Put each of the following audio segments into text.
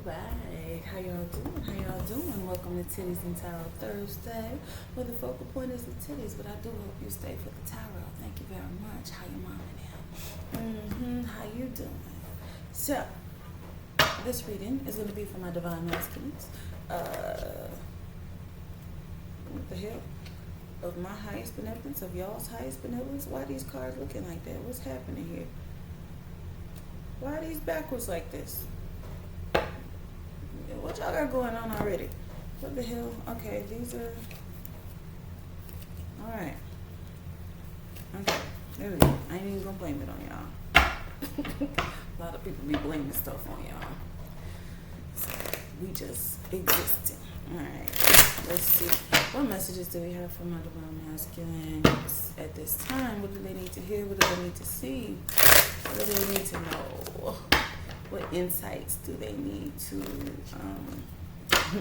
Alright, how y'all doing? Welcome to Titties and Tarot Thursday, where the focal point is the titties, but I do hope you stay for the tarot. Thank you very much. How your mom and him? How you doing? So, this reading is going to be for my divine masculines. What the hell? Of my highest benevolence, of y'all's highest benevolence. Why are these cards looking like that? What's happening here? Why are these backwards like this? What y'all got going on already? What the hell? Okay, these are... Alright. Okay, there we go. I ain't even gonna blame it on y'all. A lot of people be blaming stuff on y'all. So we just existing. Alright, let's see. What messages do we have from my divine masculines at this time? What do they need to hear? What do they need to see? What do they need to know? What insights do they need to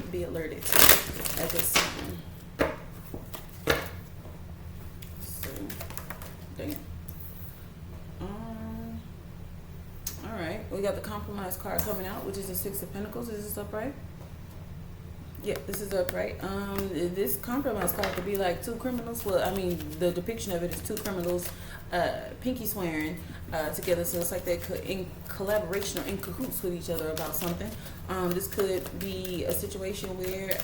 be alerted to at this time? So, dang it. All right, we got the compromise card coming out, which is the Six of Pentacles. Is this upright? Yeah, this is upright. This compromise card could be like two criminals. Well, I mean, the depiction of it is two criminals, pinky swearing together. So it's like they're in collaboration or in cahoots with each other about something. This could be a situation where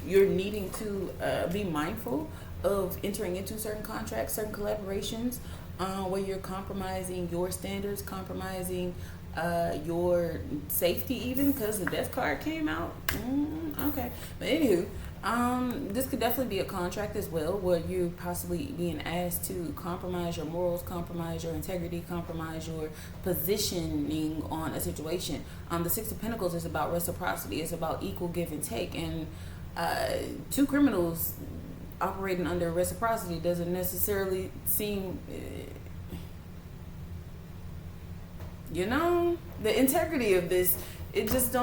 you're needing to be mindful of entering into certain contracts, certain collaborations, where you're compromising your standards, compromising your safety, even because the death card came out. Okay, but anywho, this could definitely be a contract as well, where you're possibly being asked to compromise your morals, compromise your integrity, compromise your positioning on a situation. The Six of Pentacles is about reciprocity. It's about equal give and take, and two criminals operating under reciprocity doesn't necessarily seem the integrity of this, it's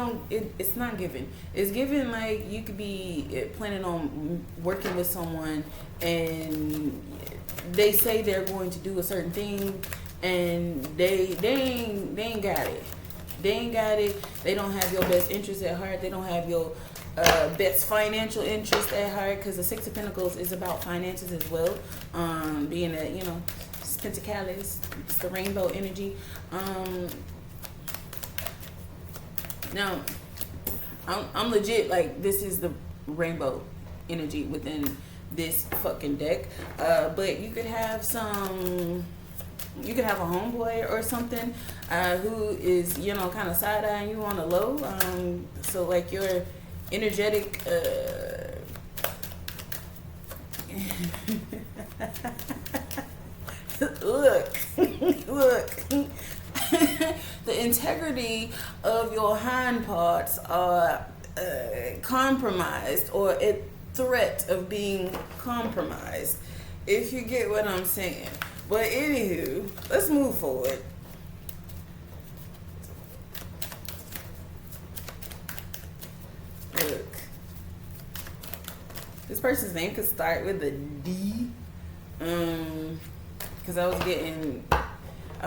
not given. It's given like you could be planning on working with someone and they say they're going to do a certain thing and they ain't got it. They don't have your best interest at heart. They don't have your best financial interest at heart, because the Six of Pentacles is about finances as well. Being that, it's Pentacalis, it's the rainbow energy. Now, I'm legit, like, this is the rainbow energy within this fucking deck. But you could have a homeboy or something who is, kind of side-eyeing you on the low. So, like, your energetic... Look. The integrity of your hind parts are compromised, or at threat of being compromised, if you get what I'm saying. But anywho, let's move forward. Look, this person's name could start with a D. Because I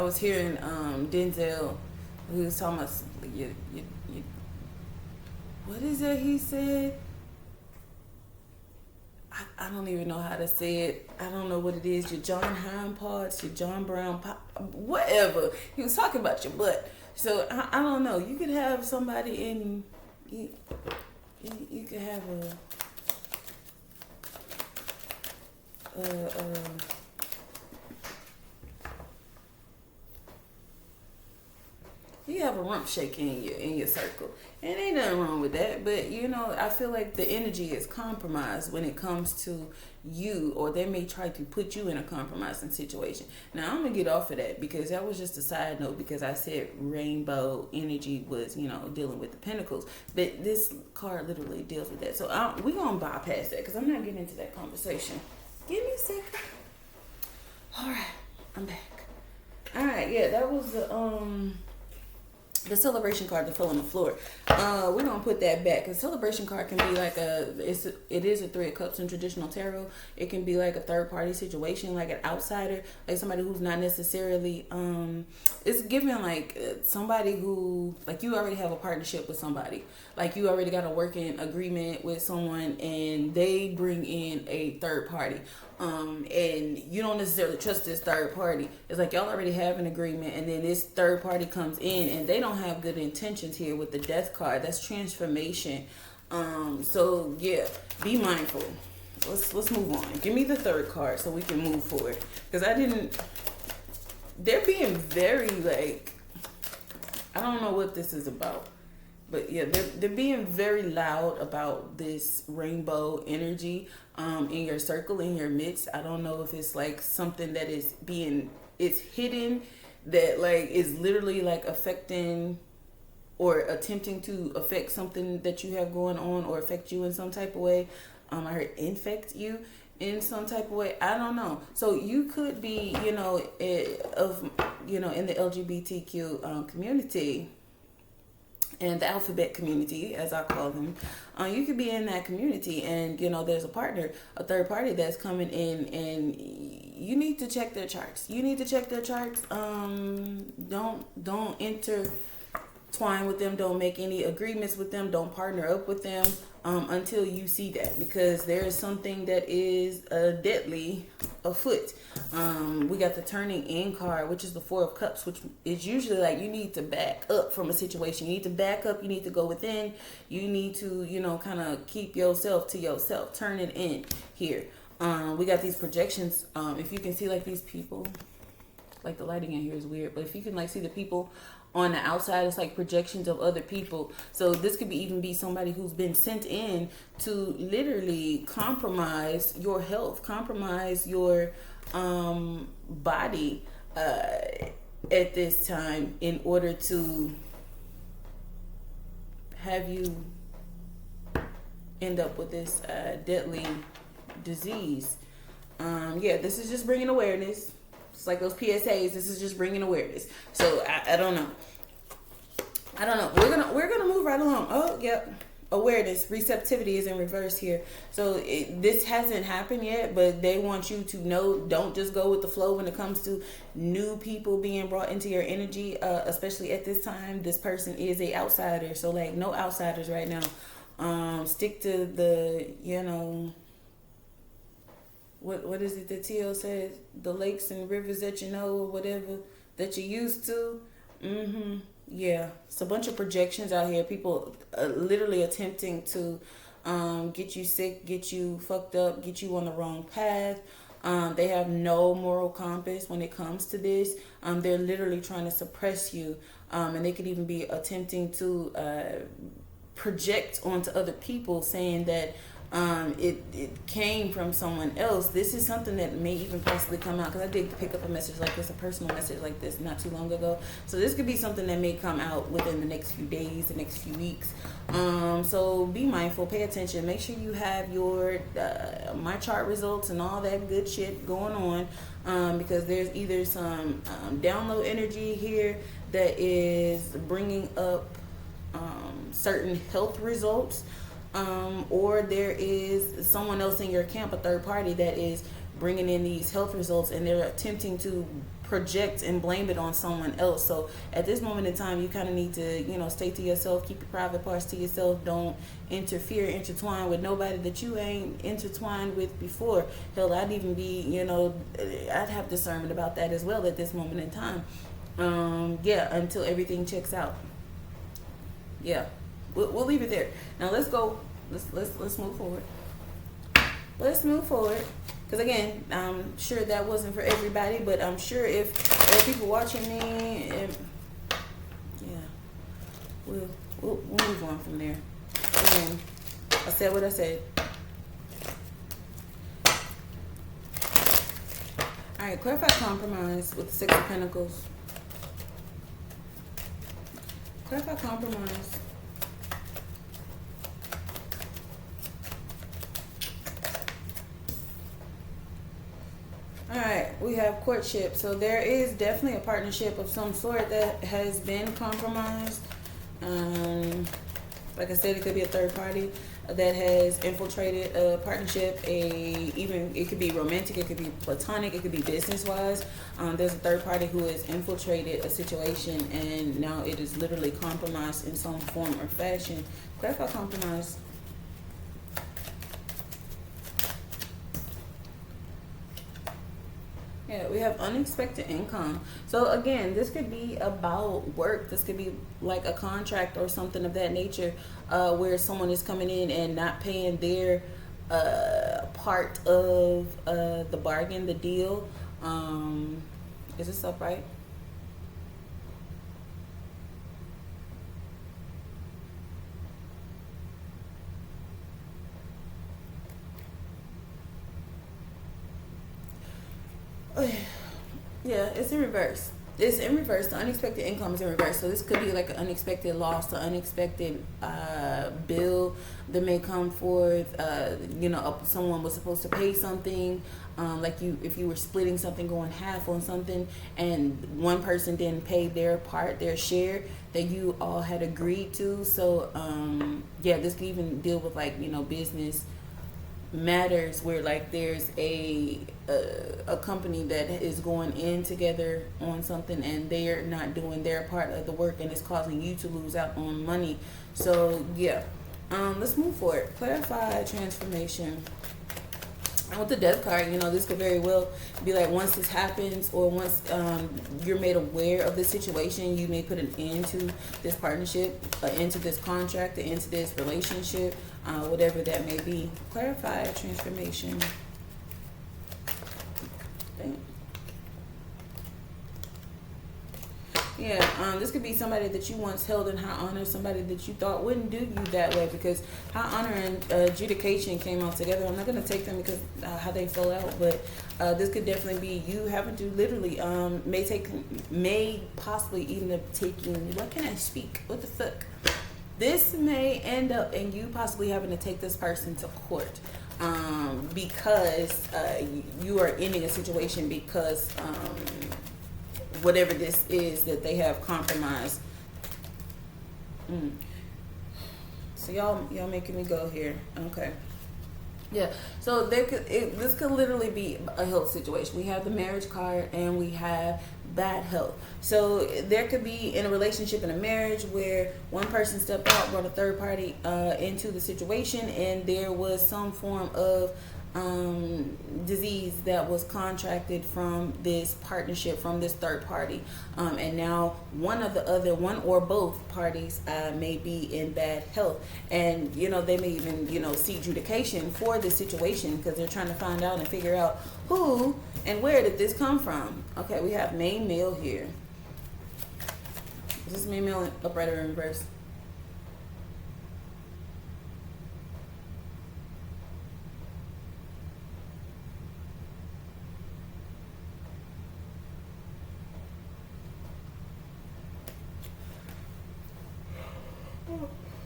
was hearing Denzel, who was talking about what is it he said? I don't even know how to say it. I don't know what it is. Your John Hind parts, your John Brown, whatever. He was talking about your butt. So I don't know. You could have somebody in. You could have you have a rump shake in your circle, and ain't nothing wrong with that. But I feel like the energy is compromised when it comes to you, or they may try to put you in a compromising situation. Now I'm gonna get off of that, because that was just a side note, because I said rainbow energy was dealing with the pentacles, but this card literally deals with that. So we're gonna bypass that, because I'm not getting into that conversation. Give me a second. All right, I'm back. All right, yeah, that was the the celebration card that fell on the floor. We're gonna put that back. The celebration card can be like it is a 3 of Cups in traditional tarot. It can be like a third party situation, like an outsider, like somebody who's not necessarily it's giving like somebody who, like, you already have a partnership with somebody, like you already got a working agreement with someone, and they bring in a third party. And you don't necessarily trust this third party. It's like y'all already have an agreement, and then this third party comes in and they don't have good intentions here with the Death card. That's transformation. So yeah, be mindful. Let's move on. Give me the third card so we can move forward. Because they're being very, like, I don't know what this is about. But yeah, they're being very loud about this rainbow energy in your circle, in your midst. I don't know if it's like something that it's hidden, that like is literally like affecting or attempting to affect something that you have going on, or affect you in some type of way. I heard infect you in some type of way. I don't know. So you could be, in the LGBTQ community, and the alphabet community, as I call them. You could be in that community, and there's a partner, a third party that's coming in, and you need to check their charts. Don't intertwine with them. Don't make any agreements with them. Don't partner up with them until you see that, because there is something that is deadly afoot. We got the turning in card, which is the 4 of Cups, which is usually like you need to back up from a situation. You need to back up. You need to go within. You need to, kind of keep yourself to yourself. Turn it in here. We got these projections. If you can see like these people, like the lighting in here is weird, but if you can like see the people on the outside, it's like projections of other people. So this could even be somebody who's been sent in to literally compromise your health, compromise your body at this time, in order to have you end up with this deadly disease. This is just bringing awareness. It's like those PSAs. This is just bringing awareness. So I don't know. We're gonna move right along. Oh, yep. Awareness, receptivity is in reverse here. So this hasn't happened yet, but they want you to know, don't just go with the flow when it comes to new people being brought into your energy, especially at this time. This person is a outsider, so like no outsiders right now. Stick to the, what is it that T.O. says? The lakes and rivers that you know, or whatever, that you used to. Yeah, it's a bunch of projections out here. People literally attempting to get you sick, get you fucked up, get you on the wrong path. They have no moral compass when it comes to this. They're literally trying to suppress you. And they could even be attempting to project onto other people, saying that it came from someone else. This is something that may even possibly come out, because I did pick up a message like this, a personal message like this, not too long ago. So this could be something that may come out within the next few days, the next few weeks. So be mindful, pay attention, make sure you have your my chart results and all that good shit going on, because there's either some download energy here that is bringing up certain health results, or there is someone else in your camp, a third party, that is bringing in these health results, and they're attempting to project and blame it on someone else. So at this moment in time, you kind of need to, stay to yourself, keep your private parts to yourself. Don't intertwine with nobody that you ain't intertwined with before. Hell, I'd even be, I'd have discernment about that as well at this moment in time. Until everything checks out. Yeah. We'll leave it there. Now let's go. Let's move forward. Let's move forward. Because again, I'm sure that wasn't for everybody, but I'm sure if there are people watching me, we'll move on from there. Again, I said what I said. All right, clarify compromise with the 6 of Pentacles. Clarify compromise. All right, we have courtship. So there is definitely a partnership of some sort that has been compromised. Like I said, it could be a third party that has infiltrated a partnership. Even it could be romantic, it could be platonic, it could be business wise. There's a third party who has infiltrated a situation, and now it is literally compromised in some form or fashion. Clarify compromise. Yeah, we have unexpected income. So again, this could be about work. This could be like a contract or something of that nature, where someone is coming in and not paying their part of the bargain, the deal. Is this up right? Yeah, it's in reverse. It's in reverse. The unexpected income is in reverse. So this could be like an unexpected loss, an unexpected bill that may come forth. Someone was supposed to pay something, if you were splitting something, going half on something, and one person didn't pay their part, their share that you all had agreed to. So this could even deal with business matters where there's a company that is going in together on something and they're not doing their part of the work, and it's causing you to lose out on money. So let's move forward. Clarify transformation. And with the death card, this could very well be once this happens, or once you're made aware of the situation, you may put an end to this partnership, into this contract, into this relationship, whatever that may be. Clarify transformation. Damn. Yeah, this could be somebody that you once held in high honor, somebody that you thought wouldn't do you that way, because high honor and adjudication came out together. I'm not going to take them because how they fell out, but this could definitely be you having to literally may possibly end up taking, what can I speak? What the fuck? This may end up in you possibly having to take this person to court because you are ending a situation because whatever this is that they have compromised. So y'all making me go here. Okay. Yeah. So this could literally be a health situation. We have the marriage card and we have bad health. So there could be in a relationship, in a marriage, where one person stepped out, brought a third party into the situation, and there was some form of disease that was contracted from this partnership, from this third party, and now one or both parties may be in bad health, and they may even seek adjudication for this situation because they're trying to find out and figure out who and where did this come from. Okay, we have main male here. Is this main male upright or in reverse?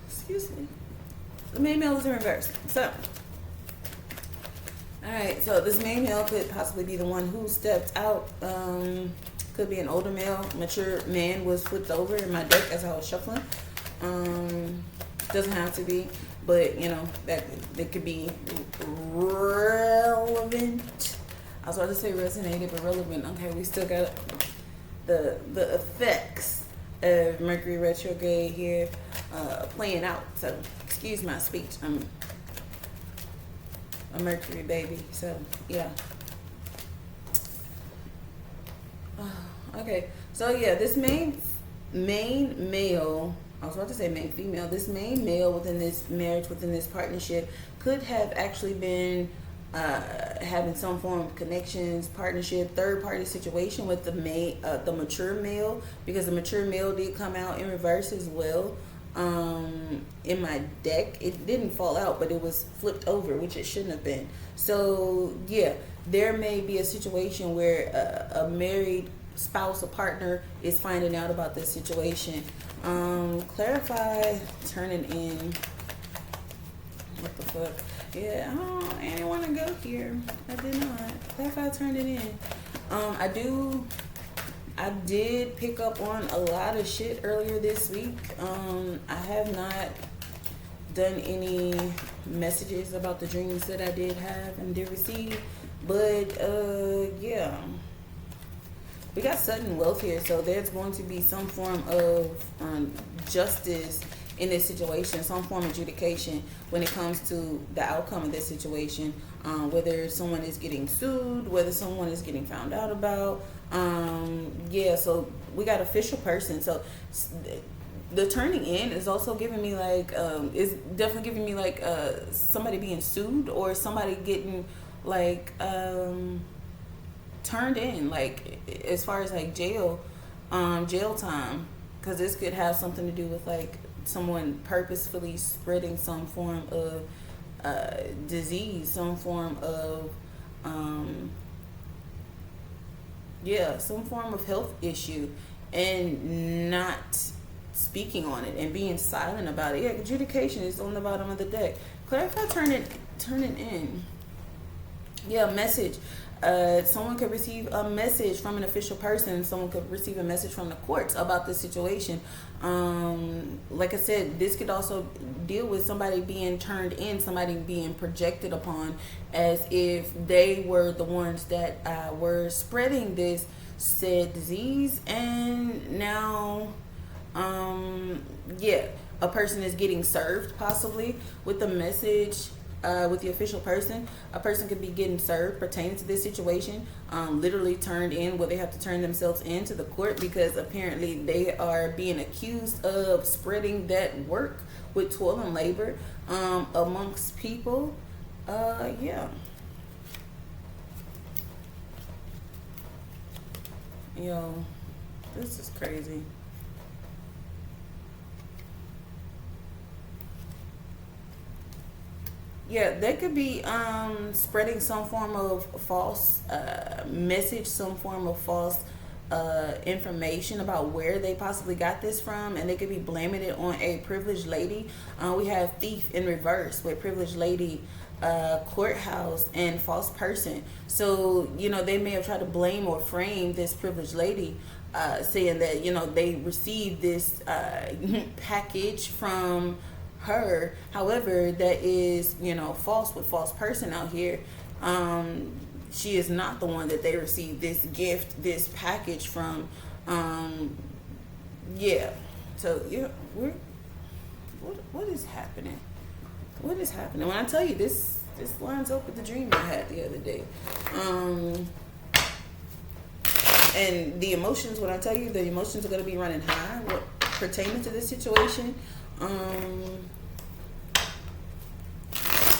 Excuse me. The main male is in reverse. So, alright, so this main male could possibly be the one who stepped out. Could be an older male, mature man was flipped over in my deck as I was shuffling. Doesn't have to be, but that could be relevant. I was about to say resonated, but relevant. Okay, we still got the effects of Mercury retrograde here playing out. So excuse my speech. I'm a Mercury baby. So yeah. Okay. So yeah, this main male. I was about to say main female. This main male within this marriage, within this partnership, could have actually been having some form of connections, partnership, third party situation with the mature male, because the mature male did come out in reverse as well. In my deck, it didn't fall out, but it was flipped over, which it shouldn't have been. So yeah, there may be a situation where a married spouse, a partner, is finding out about this situation. Clarify turning in. What the fuck? Yeah, I didn't want to go here. I did not. Clarify, turned it in. I did pick up on a lot of shit earlier this week. I have not done any messages about the dreams that I did have and did receive. But, yeah. We got sudden wealth here, so there's going to be some form of justice in this situation, some form of adjudication when it comes to the outcome of this situation, whether someone is getting sued, whether someone is getting found out about. Yeah, so we got official person. So the turning in is also giving me like, is definitely giving me like somebody being sued or somebody getting like turned in, like as far as like jail time, because this could have something to do with like someone purposefully spreading some form of disease, some form of some form of health issue, and not speaking on it and being silent about it. Yeah, adjudication is on the bottom of the deck. Clarify, turn it in. Yeah, message. Someone could receive a message from an official person. Someone could receive a message from the courts about this situation. Like I said, this could also deal with somebody being turned in, somebody being projected upon as if they were the ones that were spreading this said disease. And now, a person is getting served possibly with the message. With the official person, a person could be getting served pertaining to this situation, literally turned in, where they have to turn themselves into the court because apparently they are being accused of spreading that work with toil and labor amongst people. Yeah. Yo, this is crazy. Yeah, they could be spreading some form of false message, some form of false information about where they possibly got this from, and they could be blaming it on a privileged lady. We have thief in reverse with privileged lady, courthouse, and false person. So, they may have tried to blame or frame this privileged lady, saying that, they received this package from her. However, that is false with false person out here. She is not the one that they received this gift, this package from. So what is happening? What is happening? When I tell you this lines up with the dream I had the other day. And the emotions, when I tell you the emotions are going to be running high pertaining to this situation.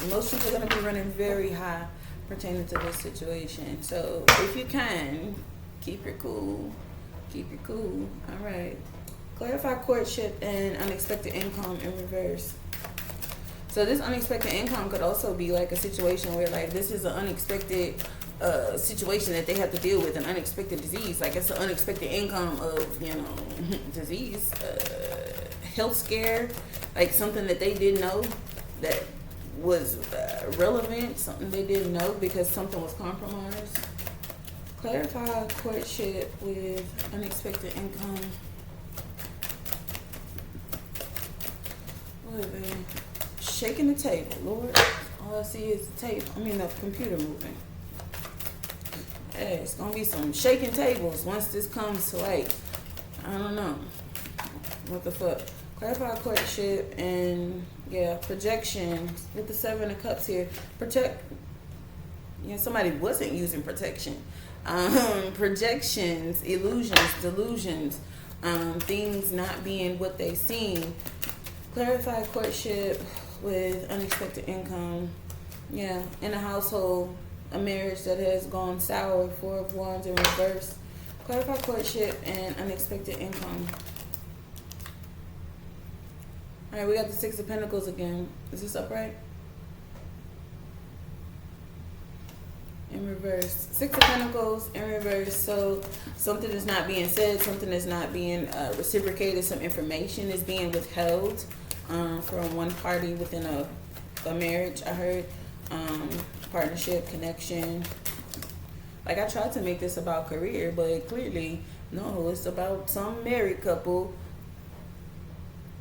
Emotions are going to be running very high pertaining to this situation. So if you can, keep it cool. Keep it cool. All right. Clarify courtship and unexpected income in reverse. So this unexpected income could also be like a situation where like this is an unexpected situation that they have to deal with, an unexpected disease. Like it's an unexpected income of, disease, health scare, like something that they didn't know that was relevant, something they didn't know because something was compromised. Clarify courtship with unexpected income. What, man? Shaking the table, Lord. All I see is the table. The computer moving. Hey, it's gonna be some shaking tables once this comes to light. I don't know. What the fuck? Clarify courtship and projection with the 7 of Cups here. Protect. Somebody wasn't using protection. Projections, illusions, delusions, things not being what they seem. Clarify courtship with unexpected income. Yeah, in a household, a marriage that has gone sour. 4 of Wands in reverse. Clarify courtship and unexpected income. All right, we got the 6 of Pentacles again. Is this upright? In reverse. 6 of Pentacles in reverse. So something is not being said. Something is not being reciprocated. Some information is being withheld from one party within a a marriage. I heard partnership, connection. Like, I tried to make this about career, but clearly, no, it's about some married couple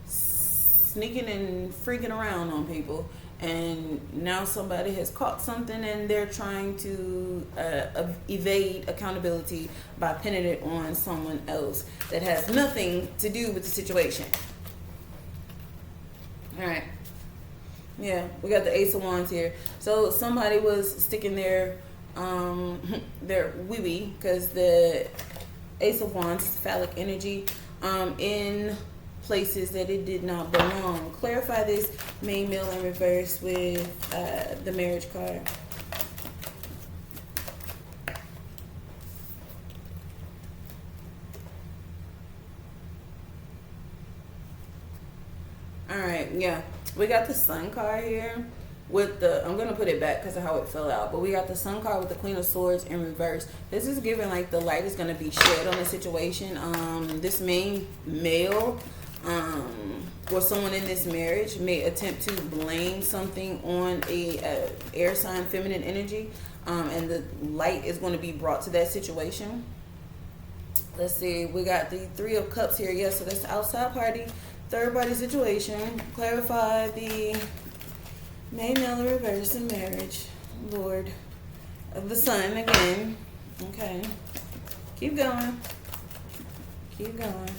sneaking and freaking around on people. And now somebody has caught something and they're trying to evade accountability by pinning it on someone else that has nothing to do with the situation. All right. Yeah, we got the Ace of Wands here. So somebody was sticking their wee-wee, because the Ace of Wands is phallic energy, in places that it did not belong. Clarify this main male in reverse with the marriage card. All right, yeah, we got the Sun card here with the, I'm gonna put it back because of how it fell out, but we got the Sun card with the Queen of Swords in reverse. This is giving like the light is gonna be shed on the situation. This main male or someone in this marriage may attempt to blame something on a air sign, feminine energy, and the light is going to be brought to that situation. Let's see, we got the Three of Cups here. Yes, so that's the outside party, third party situation. Clarify the main male in reverse in marriage. Lord of the Sun again. Okay, keep going, keep going.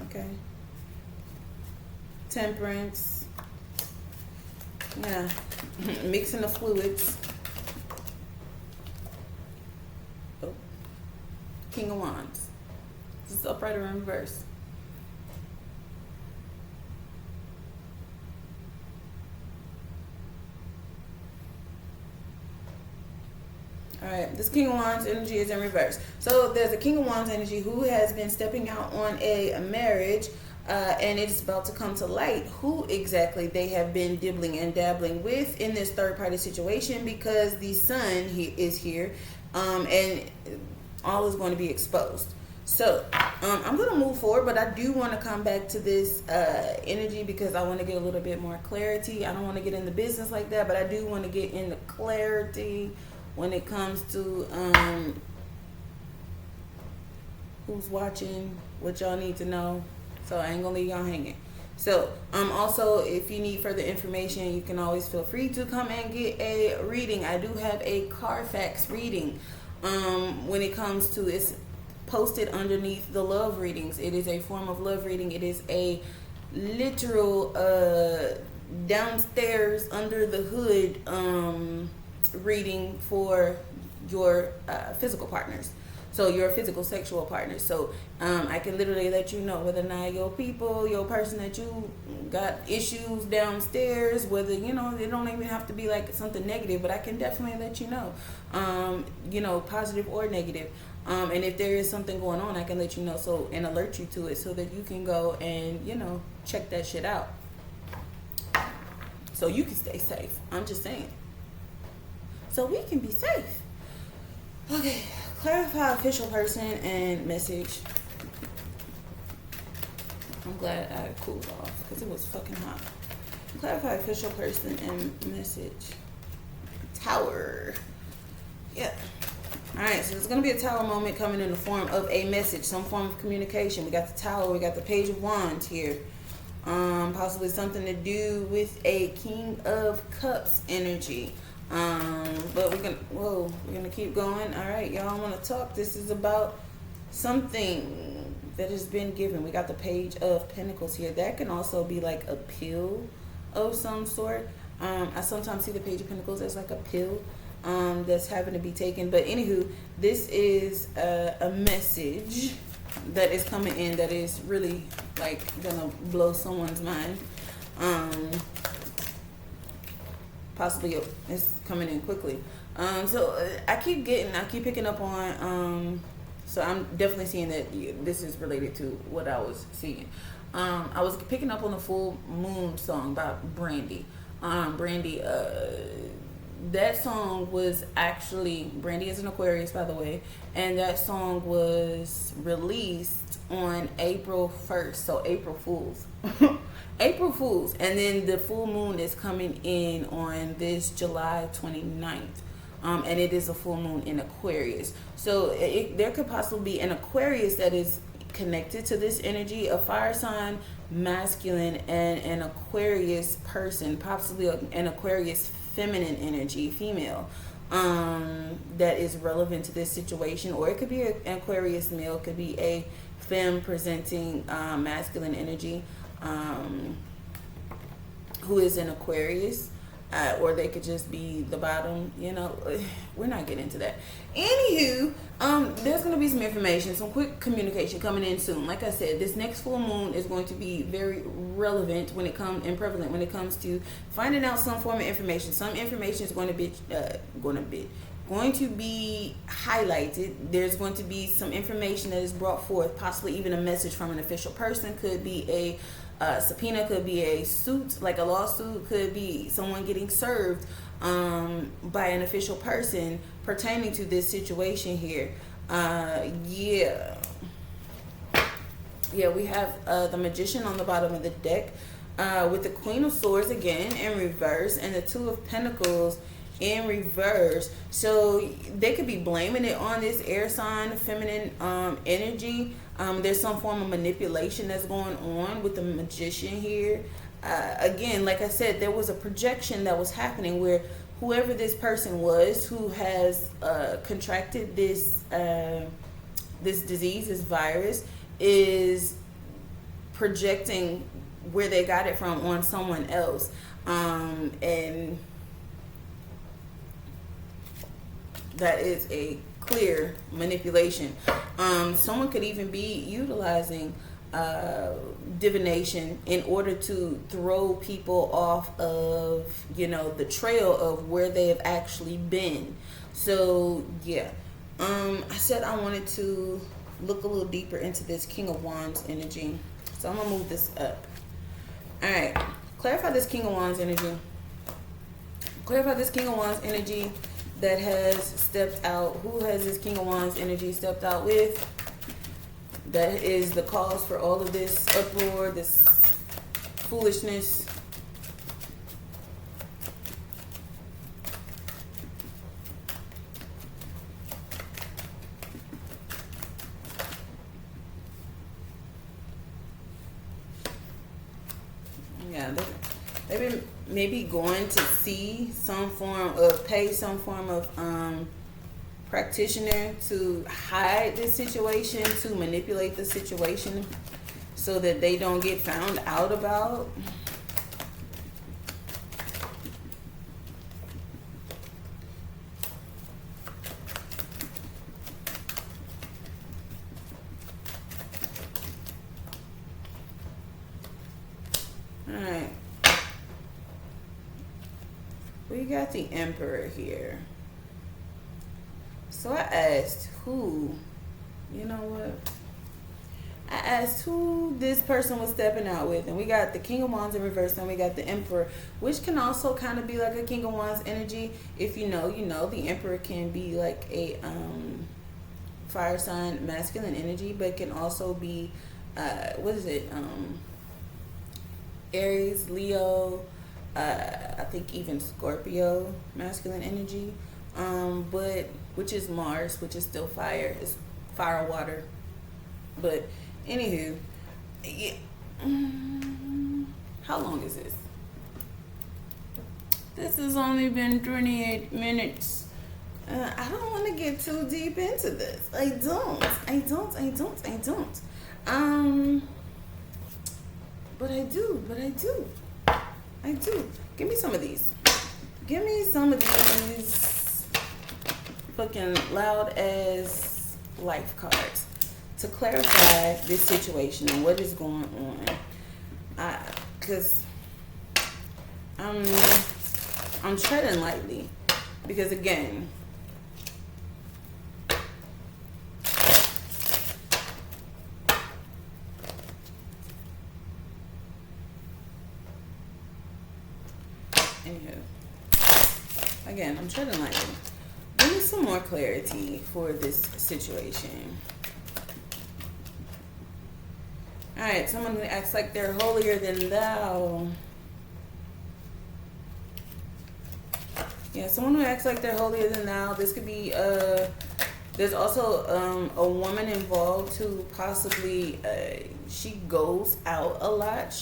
Okay. Temperance. Yeah. Mixing the fluids. Oh. King of Wands. This is upright or in reverse. Alright, this King of Wands energy is in reverse. So there's a King of Wands energy who has been stepping out on a marriage, and it's about to come to light who exactly they have been dibbling and dabbling with in this third party situation, because the Sun is here, and all is going to be exposed. So I'm going to move forward, but I do want to come back to this energy because I want to get a little bit more clarity. I don't want to get into business like that, but I do want to get into clarity when it comes to who's watching, what y'all need to know. So I ain't gonna leave y'all hanging. So also, if you need further information, you can always feel free to come and get a reading. I do have a Carfax reading. When it comes to, it's posted underneath the love readings. It is a form of love reading. It is a literal downstairs under the hood reading for your physical partners, so your physical sexual partners. So I can literally let you know whether or not your people, your person that you got issues downstairs, whether, you know, it don't even have to be like something negative, but I can definitely let you know, you know, positive or negative. And if there is something going on, I can let you know, so, and alert you to it, so that you can go and, you know, check that shit out, so you can stay safe. I'm just saying, so we can be safe. Okay, clarify official person and message. I'm glad I cooled off because it was fucking hot. Clarify official person and message. Tower. Yeah. Alright, so there's going to be a tower moment coming in the form of a message, some form of communication. We got the tower, we got the Page of Wands here. Possibly something to do with a King of Cups energy. But we're gonna keep going. All right, y'all want to talk. This is about something that has been given. We got the Page of Pentacles here. That can also be like a pill of some sort. I sometimes see the Page of Pentacles as like a pill that's having to be taken. But anywho, this is a message that is coming in that is really like gonna blow someone's mind. Possibly it's coming in quickly. So I keep picking up on, so I'm definitely seeing that this is related to what I was seeing. I was picking up on the Full Moon song by Brandy. Brandy that song was actually, Brandy is an Aquarius, by the way, and that song was released on April 1st, so April Fools. April Fools. And then the full moon is coming in on this July 29th. And it is a full moon in Aquarius. So there could possibly be an Aquarius that is connected to this energy, a fire sign, masculine, and an Aquarius person, possibly an Aquarius feminine energy, female, that is relevant to this situation. Or it could be an Aquarius male, it could be a femme presenting masculine energy, who is an Aquarius. Or they could just be the bottom, you know. We're not getting into that. Anywho, there's going to be some information, some quick communication coming in soon. Like I said, this next full moon is going to be very relevant when it comes, and prevalent when it comes to finding out some form of information. Some information is going to be highlighted. There's going to be some information that is brought forth, possibly even a message from an official person. Could be a subpoena, could be a suit, like a lawsuit, could be someone getting served by an official person pertaining to this situation here. Yeah, we have the Magician on the bottom of the deck, with the Queen of Swords again in reverse, and the Two of Pentacles in reverse. So they could be blaming it on this air sign, feminine energy. There's some form of manipulation that's going on with the Magician here. Again, like I said, there was a projection that was happening where whoever this person was who has contracted this this disease, this virus, is projecting where they got it from on someone else. And that is a clear manipulation. Someone could even be utilizing divination in order to throw people off of, you know, the trail of where they have actually been. So yeah, I said I wanted to look a little deeper into this King of Wands energy, so I'm gonna move this up. All right, clarify this King of Wands energy. Clarify this King of Wands energy that has stepped out. Who has this King of Wands energy stepped out with? That is the cause for all of this uproar, this foolishness. Yeah, they've been maybe going to see some form of, pay some form of practitioner to hide this situation, to manipulate the situation so that they don't get found out about. Alright. We got the Emperor here. So I asked who, you know what? I asked who this person was stepping out with. And we got the King of Wands in reverse, and we got the Emperor, which can also kind of be like a King of Wands energy. If you know, you know. The Emperor can be like a fire sign, masculine energy, but can also be, what is it? Aries, Leo, I think even Scorpio, masculine energy. But which is Mars, which is still fire, is fire, water. But anywho, yeah. How long is this? This has only been 28 minutes. I don't want to get too deep into this. I don't. But I do. Give me some of these. Give me some of these fucking loud ass life cards to clarify this situation and what is going on. Cause I'm treading lightly, because again, anywho, Again, I'm treading lightly. Give me some more clarity for this situation. Alright, someone who acts like they're holier than thou. Yeah, someone who acts like they're holier than thou. This could be, there's also a woman involved who possibly, she goes out a lot.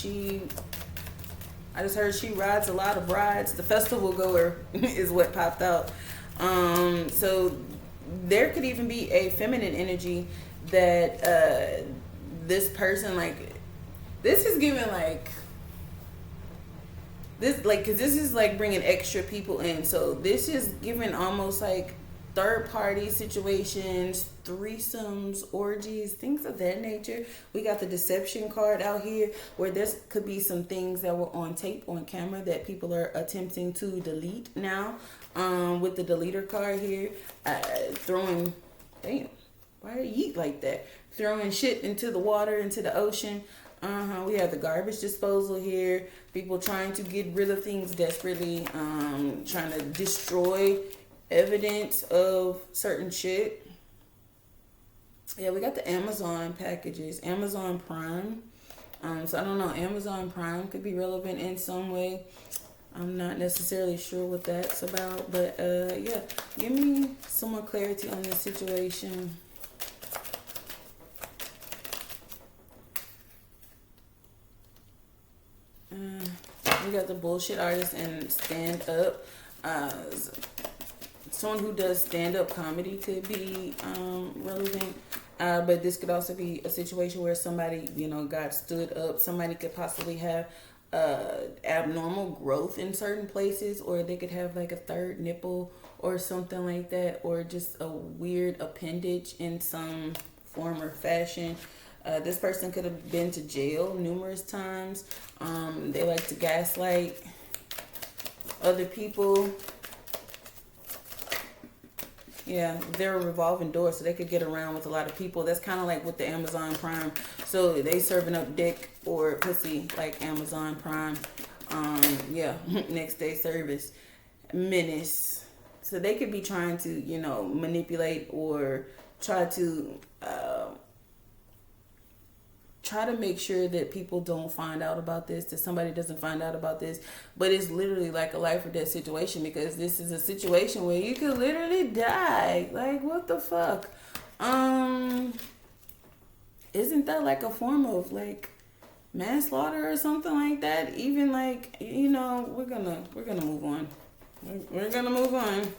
I just heard she rides a lot of brides. The festival goer is what popped out. So there could even be a feminine energy that this person, like, this is giving like this, like, because this is like bringing extra people in. So this is giving almost like third party situations, threesomes, orgies, things of that nature. We got the deception card out here, where this could be some things that were on tape, on camera, that people are attempting to delete now. With the deleter card here, throwing, damn, why you eat like that? Throwing shit into the water, into the ocean. We have the garbage disposal here. People trying to get rid of things desperately, trying to destroy evidence of certain shit. Yeah, we got the Amazon packages, Amazon Prime. So I don't know, Amazon Prime could be relevant in some way. I'm not necessarily sure what that's about, but yeah, give me some more clarity on this situation. We got the bullshit artist and stand up. Someone who does stand-up comedy could be relevant. But this could also be a situation where somebody, got stood up. Somebody could possibly have abnormal growth in certain places, or they could have like a third nipple or something like that, or just a weird appendage in some form or fashion. This person could have been to jail numerous times. They like to gaslight other people. Yeah, they're a revolving door, so they could get around with a lot of people. That's kind of like with the Amazon Prime. So they serving up dick or pussy like Amazon Prime. Yeah, next day service. Menace. So they could be trying to, manipulate or try to make sure that people don't find out about this, that somebody doesn't find out about this. But it's literally like a life or death situation, because this is a situation where you could literally die. Like, what the fuck? Isn't that like a form of like manslaughter or something like that? Even like, we're gonna move on. We're gonna move on.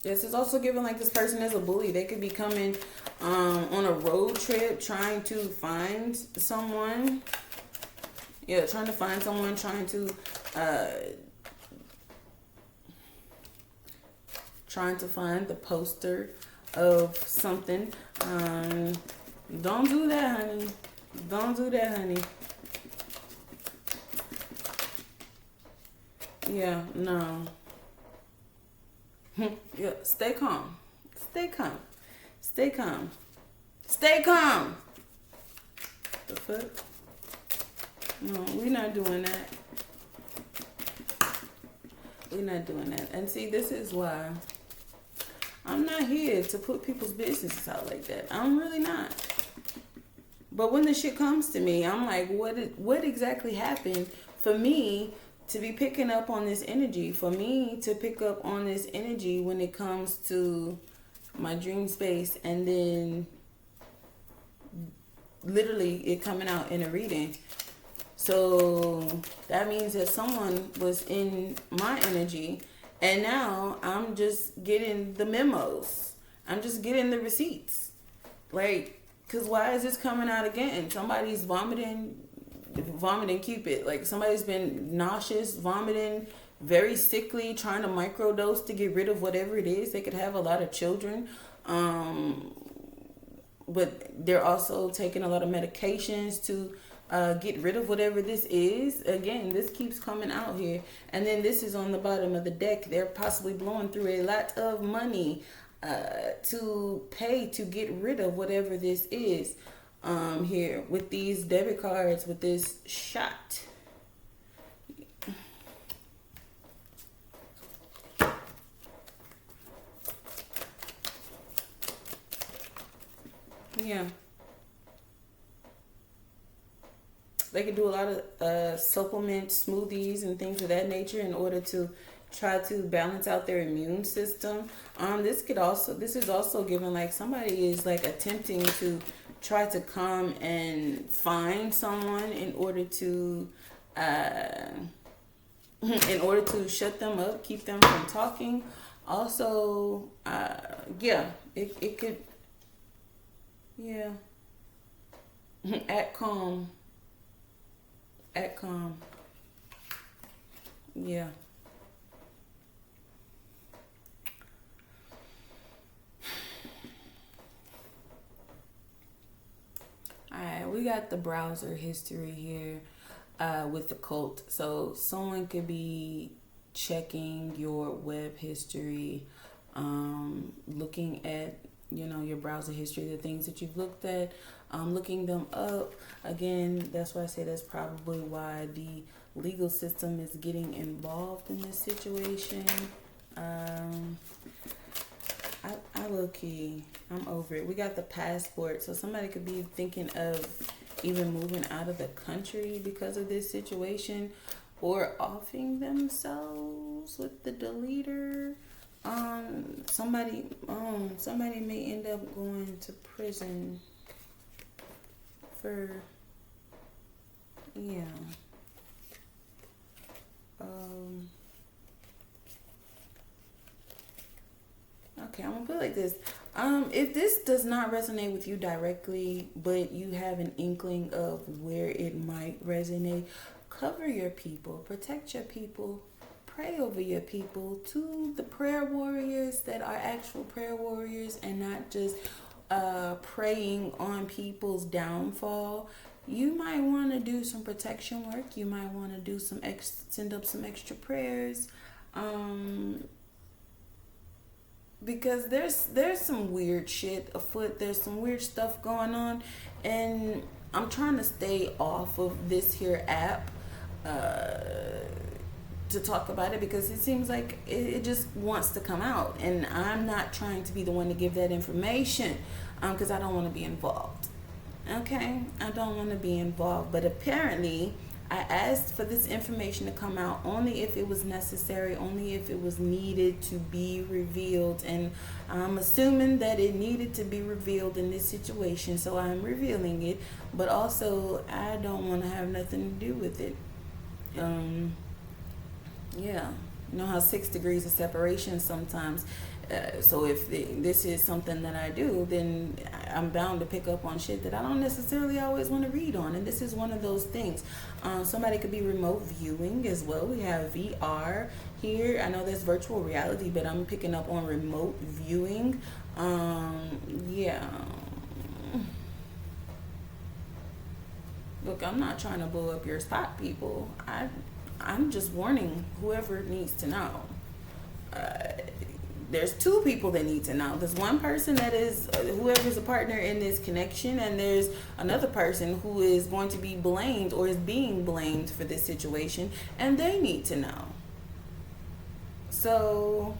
Yes, it's also given like this person is a bully. They could be coming on a road trip trying to find someone. Yeah, trying to find someone, trying to find the poster of something. Don't do that, honey. Don't do that, honey. Yeah, no. Yeah, stay calm. Stay calm. Stay calm. Stay calm. The fuck? No, we're not doing that. We're not doing that. And see, this is why I'm not here to put people's businesses out like that. I'm really not. But when the shit comes to me, I'm like, what exactly happened for me to be picking up on this energy? For me to pick up on this energy when it comes to my dream space, and then literally it coming out in a reading. So that means that someone was in my energy, and now I'm just getting the memos. I'm just getting the receipts. Like, because why is this coming out again? Somebody's vomiting Cupid. Like, somebody's been nauseous, vomiting, very sickly, trying to microdose to get rid of whatever it is. They could have a lot of children. But they're also taking a lot of medications to get rid of whatever this is. Again, this keeps coming out here. And then this is on the bottom of the deck. They're possibly blowing through a lot of money to pay to get rid of whatever this is here with these debit cards, with this shot. Yeah. They can do a lot of supplement smoothies and things of that nature in order to try to balance out their immune system. This is also given like somebody is like attempting to try to come and find someone in order to shut them up, keep them from talking. Also, it could, yeah, act calm. Yeah. Alright, we got the browser history here with the cult. So someone could be checking your web history, looking at your browser history, the things that you've looked at, looking them up. Again, that's why I say that's probably why the legal system is getting involved in this situation. I low-key, I'm over it. We got the passport, so somebody could be thinking of even moving out of the country because of this situation, or offing themselves with the deleter. Somebody may end up going to prison for, yeah. Okay, I'm gonna put it like this. If this does not resonate with you directly, but you have an inkling of where it might resonate, cover your people, protect your people, pray over your people. To the prayer warriors that are actual prayer warriors and not just preying on people's downfall, you might want to do some protection work. You might want to do send up some extra prayers. Because there's some weird shit afoot. There's some weird stuff going on, and I'm trying to stay off of this here app to talk about it, because it seems like it just wants to come out, and I'm not trying to be the one to give that information, because I don't want to be involved. Okay, I don't want to be involved, but apparently I asked for this information to come out only if it was necessary, only if it was needed to be revealed. And I'm assuming that it needed to be revealed in this situation, so I'm revealing it. But also, I don't want to have nothing to do with it. Yeah. You know how 6 degrees of separation sometimes. So if this is something that I do, then I'm bound to pick up on shit that I don't necessarily always want to read on. And this is one of those things. Somebody could be remote viewing as well. We have VR here. I know that's virtual reality, but I'm picking up on remote viewing. Yeah. Look, I'm not trying to blow up your spot, people. I'm just warning whoever needs to know. There's 2 people that need to know. There's one person that is whoever's a partner in this connection, and there's another person who is going to be blamed or is being blamed for this situation, and they need to know. So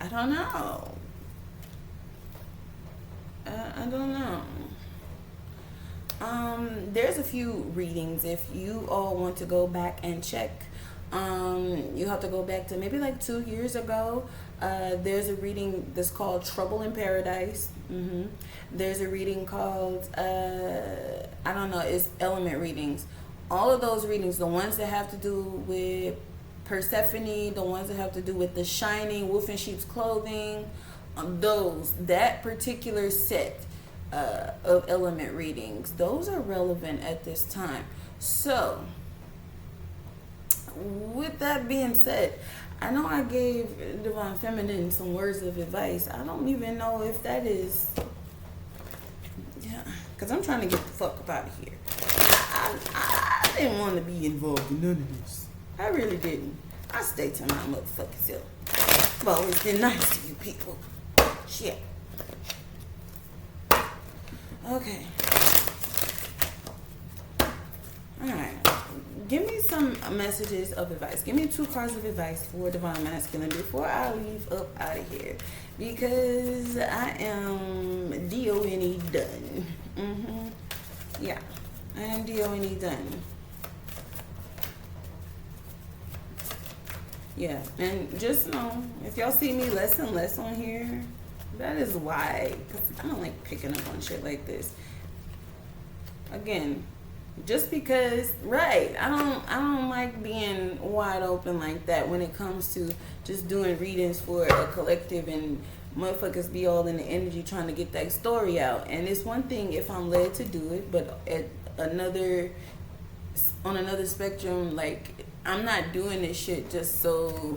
I don't know. I don't know. There's a few readings. If you all want to go back and check, you have to go back to maybe like 2 years ago. There's a reading that's called Trouble in Paradise. There's a reading called I don't know, it's element readings. All of those readings, the ones that have to do with Persephone, the ones that have to do with the shining wolf in sheep's clothing, that particular set of element readings, those are relevant at this time. So with that being said, I know I gave Divine Feminine some words of advice. I don't even know if that is, yeah, because I'm trying to get the fuck up out of here. I didn't want to be involved in none of this. I really didn't. I stay to my motherfucking self. I've always been nice to you people. Shit. Okay. Alright. Give me some messages of advice. Give me 2 cards of advice for Divine Masculine before I leave up out of here. because I am DONE done. Yeah, I am DONE done. Yeah, and just know, if y'all see me less and less on here, that is why, because I don't like picking up on shit like this. Again, just because, right, I don't like being wide open like that when it comes to just doing readings for a collective and motherfuckers be all in the energy trying to get that story out. And it's one thing if I'm led to do it, but on another spectrum, like, I'm not doing this shit just so,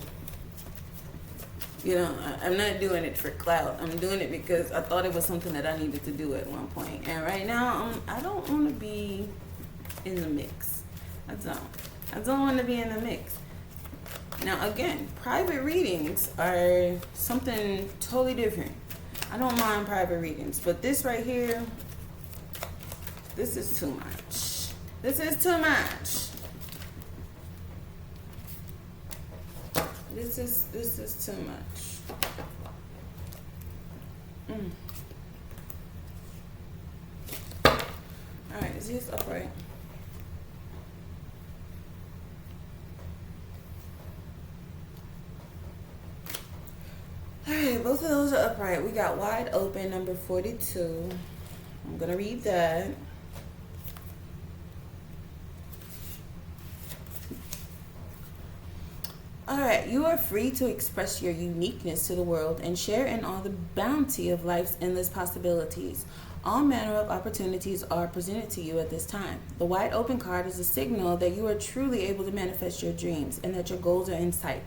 I'm not doing it for clout. I'm doing it because I thought it was something that I needed to do at one point. And right now, I don't want to be in the mix. I don't want to be in the mix. Now, again, private readings are something totally different. I don't mind private readings, but this right here, this is too much. This is too much. This is too much. All right, is this upright? All right, both of those are upright. We got wide open, number 42. I'm gonna read that. Alright, you are free to express your uniqueness to the world and share in all the bounty of life's endless possibilities. All manner of opportunities are presented to you at this time. The wide open card is a signal that you are truly able to manifest your dreams and that your goals are in sight.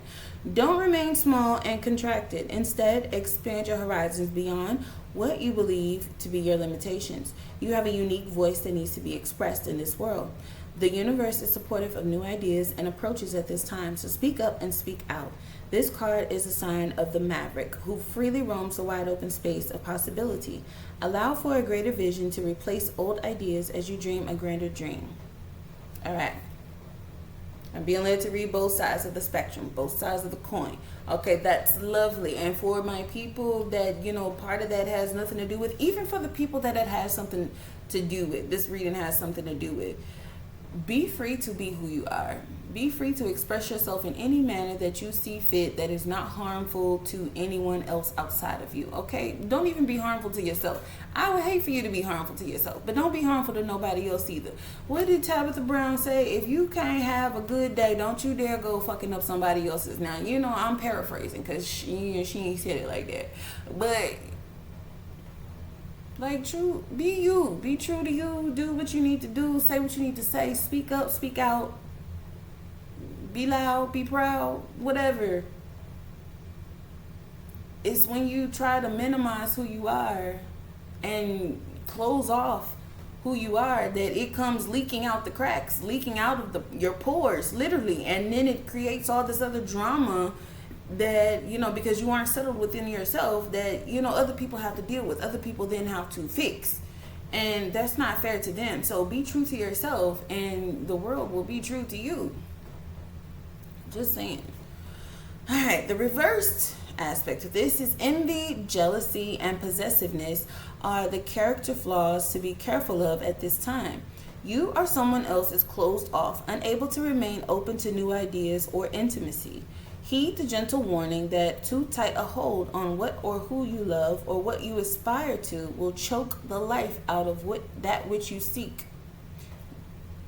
Don't remain small and contracted. Instead, expand your horizons beyond what you believe to be your limitations. You have a unique voice that needs to be expressed in this world. The universe is supportive of new ideas and approaches at this time, so speak up and speak out. This card is a sign of the maverick who freely roams the wide open space of possibility. Allow for a greater vision to replace old ideas as you dream a grander dream. All right. I'm being led to read both sides of the spectrum, both sides of the coin. Okay, that's lovely. And for my people that, part of that has nothing to do with, even for the people that it has something to do with, this reading has something to do with. Be free to be who you are. Be free to express yourself in any manner that you see fit that is not harmful to anyone else outside of you, okay? Don't even be harmful to yourself. I would hate for you to be harmful to yourself, but don't be harmful to nobody else either. What did Tabitha Brown say? If you can't have a good day, don't you dare go fucking up somebody else's. Now, I'm paraphrasing because she ain't said it like that. But be you. Be true to you. Do what you need to do. Say what you need to say. Speak up, speak out. Be loud, be proud, whatever. It's when you try to minimize who you are and close off who you are that it comes leaking out the cracks, leaking out of your pores, literally. And then it creates all this other drama that, because you aren't settled within yourself, that, other people have to deal with. Other people then have to fix. And that's not fair to them. So be true to yourself and the world will be true to you. Just saying. All right, the reversed aspect of this is envy, jealousy, and possessiveness are the character flaws to be careful of at this time. You or someone else is closed off, unable to remain open to new ideas or intimacy. Heed the gentle warning that too tight a hold on what or who you love or what you aspire to will choke the life out of that which you seek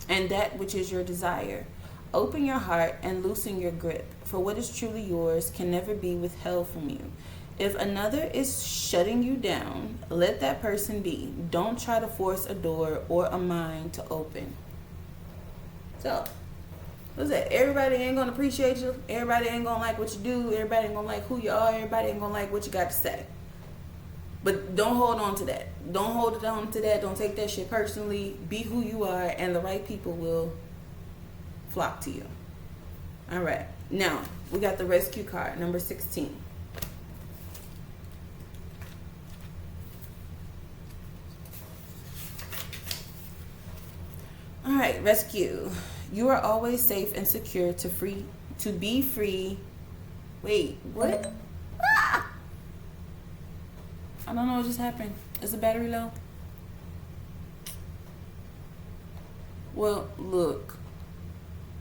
and that which is your desire. Open your heart and loosen your grip, for what is truly yours can never be withheld from you. If another is shutting you down, let that person be. Don't try to force a door or a mind to open. So, what's that? Everybody ain't gonna appreciate you. Everybody ain't gonna like what you do. Everybody ain't gonna like who you are. Everybody ain't gonna like what you got to say. But don't hold on to that. Don't hold on to that. Don't take that shit personally. Be who you are, and the right people will flock to you. All right. Now, we got the rescue card, number 16. All right, rescue. You are always safe and secure to be free. Wait, what? I don't know what just happened. Is the battery low? Well, look.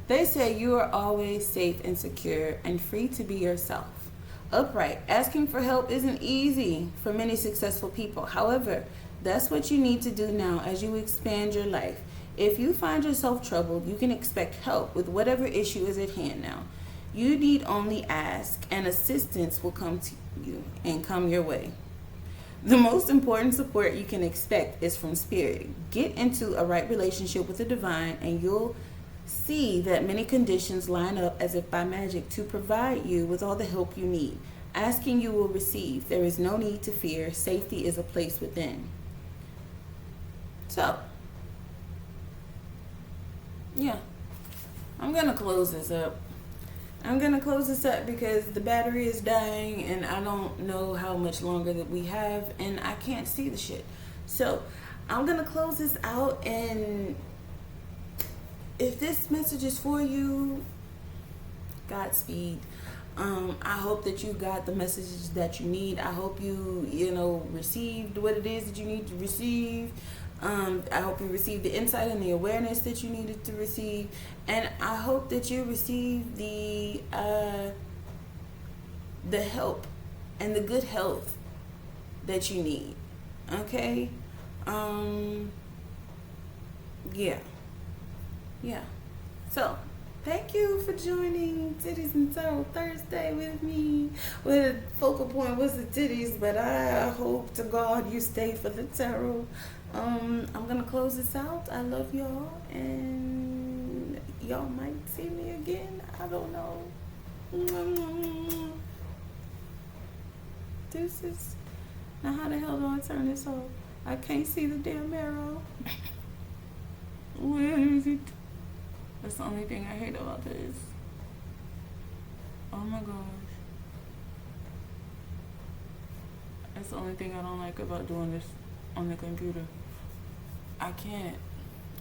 They say you are always safe and secure and free to be yourself. Upright. Asking for help isn't easy for many successful people. However, that's what you need to do now as you expand your life. If you find yourself troubled, you can expect help with whatever issue is at hand now. You need only ask, and assistance will come to you and come your way. The most important support you can expect is from spirit. Get into a right relationship with the divine, and you'll see that many conditions line up as if by magic to provide you with all the help you need. Asking, you will receive. There is no need to fear. Safety is a place within. So, yeah, I'm going to close this up. Because the battery is dying and I don't know how much longer that we have and I can't see the shit. So, I'm going to close this out, and if this message is for you, Godspeed. I hope that you got the messages that you need. I hope you received what it is that you need to receive. I hope you received the insight and the awareness that you needed to receive. And I hope that you received the help and the good health that you need. Okay? Yeah. So, thank you for joining Titties and Tarot Thursday with me. Well, the focal point was the titties, but I hope to God you stay for the tarot. I'm going to close this out. I love y'all, and y'all might see me again. I don't know. Deuces. Now, how the hell do I turn this off? I can't see the damn arrow. Where is it? That's the only thing I hate about this. Oh my gosh. That's the only thing I don't like about doing this on the computer. I can't.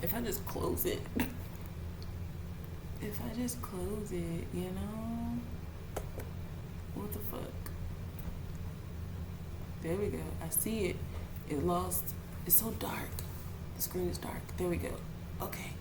If I just close it. What the fuck? There we go. I see it. It lost. It's so dark. The screen is dark. There we go. Okay.